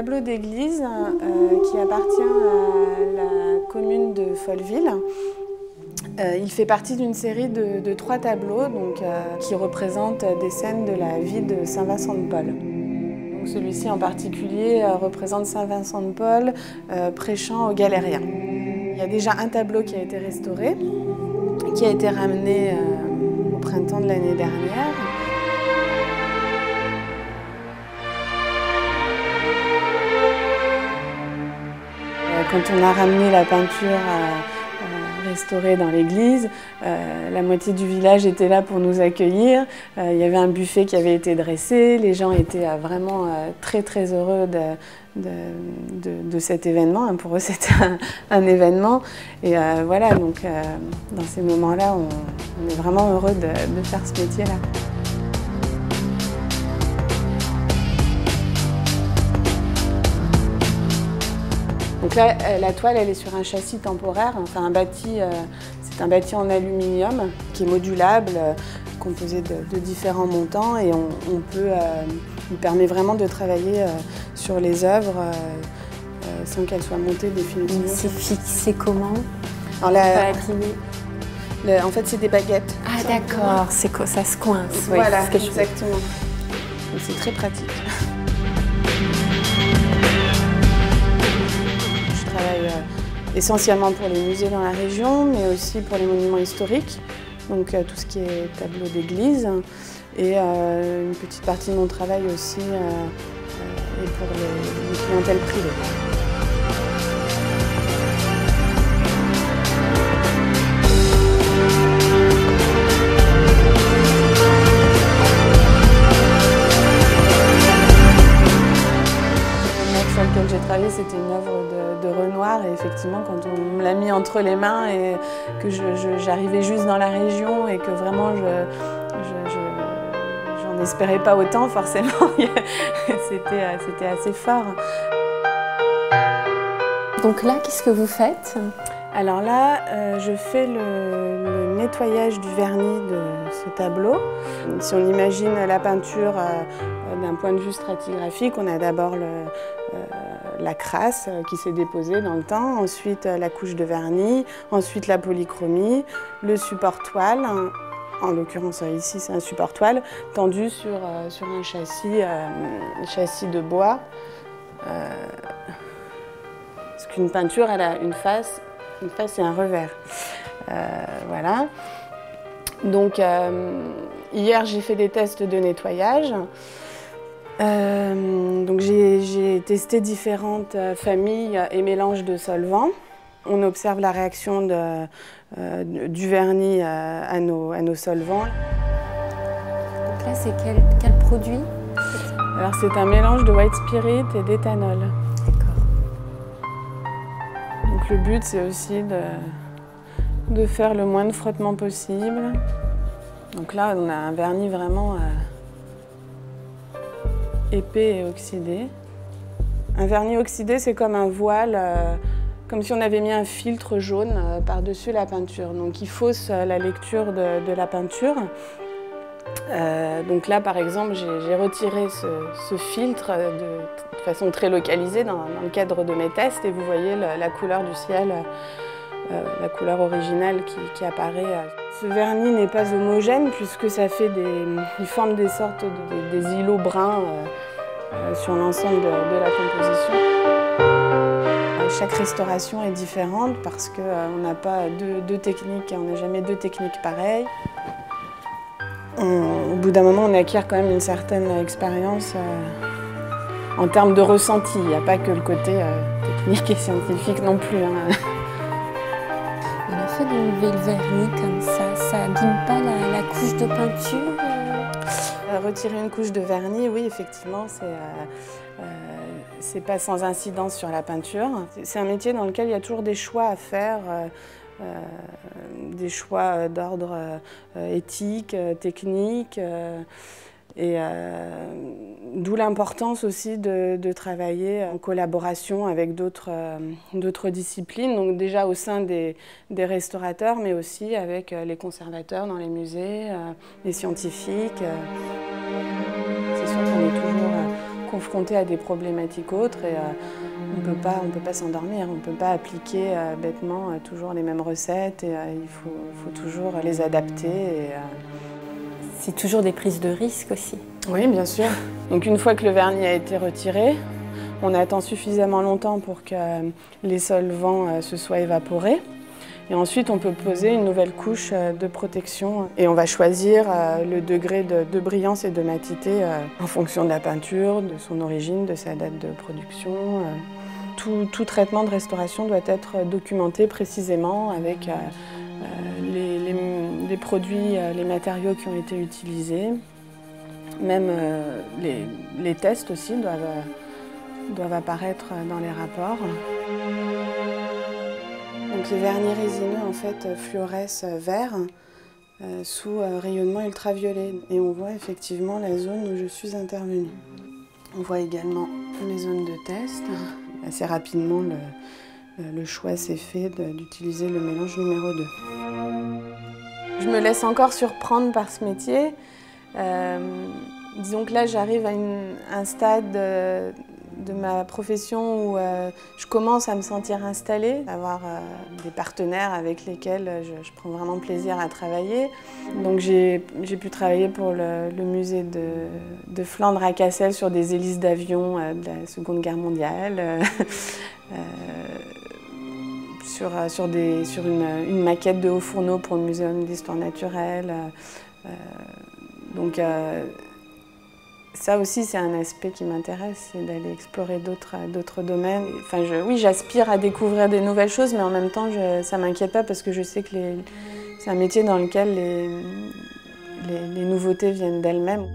tableau d'église qui appartient à la commune de Folleville. Il fait partie d'une série de 3 tableaux qui représentent des scènes de la vie de Saint Vincent de Paul. Celui-ci en particulier représente Saint Vincent de Paul prêchant aux galériens. Il y a déjà un tableau qui a été restauré, qui a été ramené au printemps de l'année dernière. Quand on a ramené la peinture restaurée dans l'église, la moitié du village était là pour nous accueillir. Il y avait un buffet qui avait été dressé, les gens étaient vraiment très très heureux de cet événement. Pour eux c'était un événement et voilà, donc dans ces moments-là on est vraiment heureux de faire ce métier-là. Donc là, la toile, elle est sur un châssis temporaire, enfin c'est un bâti en aluminium qui est modulable, composé de différents montants et il permet vraiment de travailler sur les œuvres sans qu'elles soient montées définitivement. C'est fixé comment? Alors en fait, c'est des baguettes. Ah d'accord, ça se coince. Oui, voilà, exactement. C'est très pratique. Je travaille essentiellement pour les musées dans la région, mais aussi pour les monuments historiques, donc tout ce qui est tableau d'église. Et une petite partie de mon travail aussi est pour les clientèles privées. Sur lequel j'ai travaillé, c'était une œuvre de Renoir et effectivement quand on me l'a mis entre les mains et que j'arrivais juste dans la région et que vraiment j'en espérais pas autant forcément, c'était assez fort. Donc là, qu'est-ce que vous faites? Alors là, je fais le nettoyage du vernis de ce tableau. Si on imagine la peinture d'un point de vue stratigraphique, on a d'abord la crasse qui s'est déposée dans le temps, ensuite la couche de vernis, ensuite la polychromie, le support toile, en l'occurrence ici c'est un support toile, tendu sur un châssis de bois. Parce qu'une peinture, elle a une face et un revers. Voilà. Donc hier j'ai fait des tests de nettoyage. Donc j'ai testé différentes familles et mélanges de solvants. On observe la réaction du vernis à nos solvants. Donc là c'est quel produit? Alors c'est un mélange de white spirit et d'éthanol. Donc le but c'est aussi de faire le moins de frottement possible. Donc là on a un vernis vraiment épais et oxydé. Un vernis oxydé c'est comme un voile, comme si on avait mis un filtre jaune par-dessus la peinture. Donc il fausse la lecture de la peinture. Donc là par exemple j'ai retiré ce filtre de façon très localisée dans le cadre de mes tests et vous voyez la couleur du ciel, la couleur originale qui apparaît. Ce vernis n'est pas homogène puisque ça fait il forme des sortes des îlots bruns sur l'ensemble de la composition. Chaque restauration est différente parce qu'on n'a pas deux techniques, on n'a jamais 2 techniques pareilles. Au bout d'un moment, on acquiert quand même une certaine expérience en termes de ressenti. Il n'y a pas que le côté technique et scientifique non plus. Le fait d'enlever le vernis comme ça abîme pas la couche de peinture? Retirer une couche de vernis, oui, effectivement, c'est pas sans incidence sur la peinture. C'est un métier dans lequel il y a toujours des choix à faire. Des choix d'ordre éthique, technique, et d'où l'importance aussi de travailler en collaboration avec d'autres disciplines, donc déjà au sein des restaurateurs, mais aussi avec les conservateurs dans les musées, les scientifiques. C'est sûr qu'on est toujours confronté à des problématiques autres et on peut pas s'endormir, on ne peut pas appliquer bêtement toujours les mêmes recettes et il faut toujours les adapter. C'est toujours des prises de risques aussi. Oui, bien sûr. Donc une fois que le vernis a été retiré, on attend suffisamment longtemps pour que les solvants se soient évaporés. Et ensuite, on peut poser une nouvelle couche de protection. Et on va choisir le degré de brillance et de matité en fonction de la peinture, de son origine, de sa date de production. Tout traitement de restauration doit être documenté précisément avec les produits, les matériaux qui ont été utilisés. Même les tests aussi doivent apparaître dans les rapports. Donc les vernis résineux en fait fluorescent vert sous rayonnement ultraviolet et on voit effectivement la zone où je suis intervenue. On voit également les zones de test. Assez rapidement le choix s'est fait d'utiliser le mélange numéro 2. Je me laisse encore surprendre par ce métier. Disons que là j'arrive à un stade de ma profession où je commence à me sentir installée, avoir des partenaires avec lesquels je prends vraiment plaisir à travailler. Donc j'ai pu travailler pour le musée de Flandre à Cassel sur des hélices d'avion de la Seconde Guerre mondiale, sur une maquette de haut fourneau pour le Muséum d'histoire naturelle. Ça aussi, c'est un aspect qui m'intéresse, c'est d'aller explorer d'autres domaines. Enfin, oui, j'aspire à découvrir des nouvelles choses, mais en même temps, ça ne m'inquiète pas parce que je sais que c'est un métier dans lequel les nouveautés viennent d'elles-mêmes.